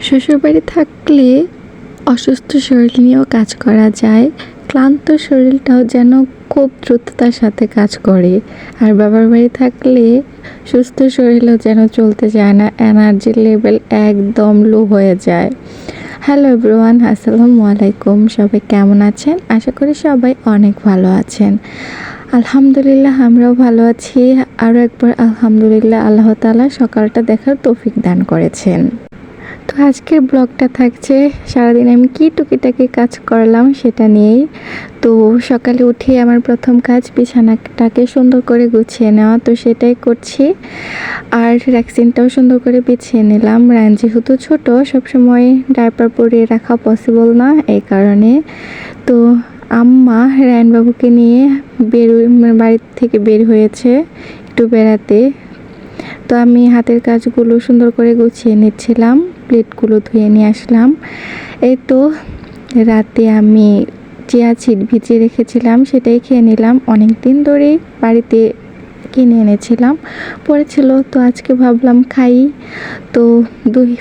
শ্বশুরবাড়ি থাকলে অসুস্থ শরীর নিয়েও কাজ করা যায়, ক্লান্ত শরীরটাও যেন খুব দ্রুততার সাথে কাজ করে। আর বাবার বাড়ি থাকলে সুস্থ শরীরও যেন চলতে চায় না, এনার্জি লেভেল একদম লো হয়ে যায়। হ্যালো এভরিওয়ান, আসসালামু আলাইকুম। সবাই কেমন আছেন? আশা করি সবাই অনেক ভালো আছেন। আলহামদুলিল্লাহ, আমরাও ভালো আছি। আরও একবার আলহামদুলিল্লাহ, আল্লাহ তাআলা সকালটা দেখার তৌফিক দান করেছেন। তো আজকের ব্লগটা থাকছে সারাদিন আমি কি টুকিটাকি কাজ করলাম সেটা নিয়েই। তো সকালে উঠে আমার প্রথম কাজ বিছানাটাকে সুন্দর করে গুছিয়ে নেওয়া, তো সেটাই করছি। আর ভ্যাকসিনটাও সুন্দর করে বিছিয়ে নিলাম। রায়ন যেহেতু ছোটো, সবসময় ডায়পার পরিয়ে রাখা পসিবল না, এই কারণে। তো আম্মা রায়নবাবুকে নিয়ে বাড়ির থেকে বের হয়েছে একটু বেড়াতে। তো আমি হাতের কাজগুলো সুন্দর করে গুছিয়ে নিচ্ছিলাম, প্লেটগুলো ধুয়ে নিয়ে আসলাম। এই তো রাতে আমি চিয়া সিড ভিজিয়ে রেখেছিলাম, সেটাই খেয়ে নিলাম। অনেক দিন ধরেই বাড়িতে কিনে এনেছিলাম, পড়েছিল, তো আজকে ভাবলাম খাই। তো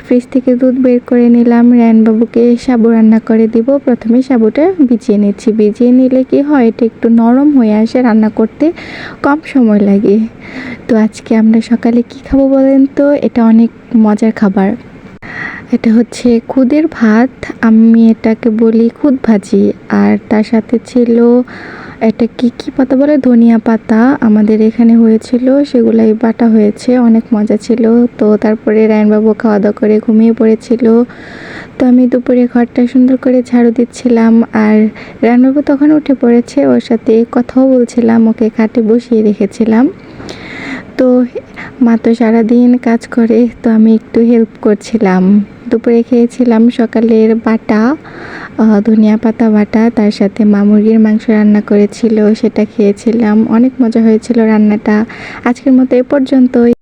ফ্রিজ থেকে দুধ বের করে নিলাম, রায়নবাবুকে সাবু রান্না করে দিব। প্রথমে সাবুটা ভিজিয়ে নিচ্ছি, ভিজিয়ে নিলে কি হয়, এটা একটু নরম হয়ে আসে, রান্না করতে কম সময় লাগে। তো আজকে আমরা সকালে কি খাবো বলেন তো? এটা অনেক মজার খাবার। এটা হচ্ছে খুদের ভাত, আমি এটাকে বলি খুদ ভাজি। আর তার সাথে ছিল এটা কি পাতা বলে, ধনিয়া পাতা আমাদের এখানে হয়েছিল, সেগুলাই বাটা হয়েছে, অনেক মজা ছিল। তো তারপরে রায়নবাবু খাওয়া দাওয়া করে ঘুমিয়ে পড়েছিল। তো আমি দুপুরে ঘরটা সুন্দর করে ঝাড়ু দিচ্ছিলাম, আর রায়নবাবু তখন উঠে পড়েছে, ওর সাথে কথাও বলছিলাম, ওকে খাটে বসিয়ে রেখেছিলাম। তো মা তো সারাদিন কাজ করে, তো আমি একটু হেল্প করছিলাম। দুপুরে খেয়েছিলাম সকালের বাটা ধনিয়া পাতা বাটা, তার সাথে মা মুরগির মাংস রান্না করেছিল, সেটা খেয়েছিলাম। অনেক মজা হয়েছিল রান্নাটা। আজকের মতো এ পর্যন্তই।